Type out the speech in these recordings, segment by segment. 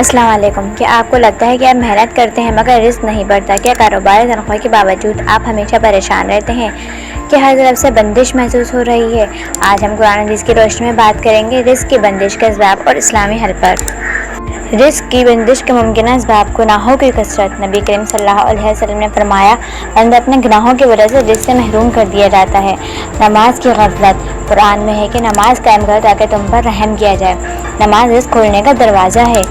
السلام علیکم۔ کیا آپ کو لگتا ہے کہ آپ محنت کرتے ہیں مگر رزق نہیں بڑھتا؟ کیا کاروبار تنخواہ کے باوجود آپ ہمیشہ پریشان رہتے ہیں؟ کیا ہر طرف سے بندش محسوس ہو رہی ہے؟ آج ہم قرآن حدیث کی روشنی میں بات کریں گے رزق کی بندش کے اسباب اور اسلامی حل پر۔ رزق کی بندش کے ممکنہ اسباب: گناہوں کی کثرت۔ نبی کریم صلی اللہ علیہ وسلم نے فرمایا، بندہ اپنے گناہوں کی وجہ سے رزق سے محروم کر دیا جاتا ہے۔ نماز کی غفلت۔ قرآن میں ہے کہ نماز قائم کرو تاکہ تم پر رحم کیا جائے۔ نماز رزق کھولنے کا دروازہ ہے۔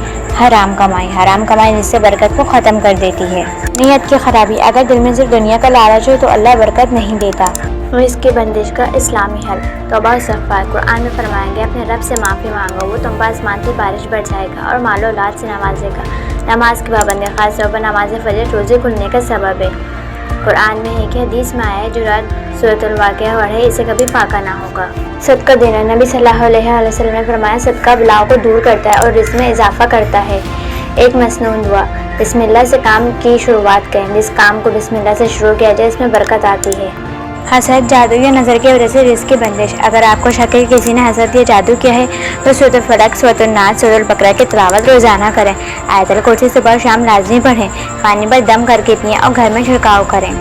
حرام کمائی جس سے برکت کو ختم کر دیتی ہے۔ نیت کی خرابی۔ اگر دل میں صرف دنیا کا لالچ ہو تو اللہ برکت نہیں دیتا۔ رزق کی بندش کا اسلامی حل۔ توبہ و استغفار۔ قرآن میں فرمایا گیا، اپنے رب سے معافی مانگو، وہ تم پر آسمان سے بارش برسائے گا اور مال و اولاد سے نوازے گا۔ نماز کی پابندی، خاص طور پر نماز فجر روزے کھلنے کا سبب ہے۔ قرآن میں ہے کہ حدیث میں آیا ہے، جو رات سورۃ الواقعہ پڑھے اسے کبھی فاقہ نہ ہوگا۔ صدقہ دینا۔ نبی صلی اللہ علیہ وسلم نے فرمایا، صدقہ بلاؤں کو دور کرتا ہے اور رزق میں اضافہ کرتا ہے۔ ایک مسنون دعا۔ بسم اللہ سے کام کی شروعات کریں۔ جس کام کو بسم اللہ سے شروع کیا جائے اس میں برکت آتی ہے۔ حسد، جادو یا نظر کی وجہ سے رزق کی بندش۔ اگر آپ کو شک ہے کہ کسی نے حسد یا جادو کیا ہے تو سورۃ الفلق، سورۃ الناس، سورۃ البقرہ کی تلاوت روزانہ کریں۔ آیت الکرسی صبح اور شام لازمی پڑھیں۔ پانی پر دم کر کے پئیں اور گھر میں چھڑکاؤ کریں۔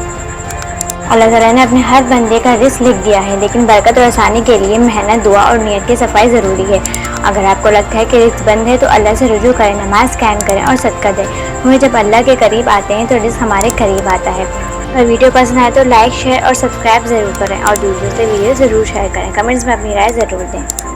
اللہ تعالیٰ نے اپنے ہر بندے کا رزق لکھ دیا ہے، لیکن برکت اور آسانی کے لیے محنت، دعا اور نیت کی صفائی ضروری ہے۔ اگر آپ کو لگتا ہے کہ رزق بند ہے تو اللہ سے رجوع کریں، نماز قائم کریں اور صدقہ دیں۔ ہمیں جب اللہ کے قریب آتے ہیں تو رزق ہمارے قریب آتا ہے۔ اور ویڈیو پسند آئے تو لائک، شیئر اور سبسکرائب ضرور کریں اور دوسروں سے ویڈیو ضرور شیئر کریں۔ کمنٹس میں اپنی رائے ضرور دیں۔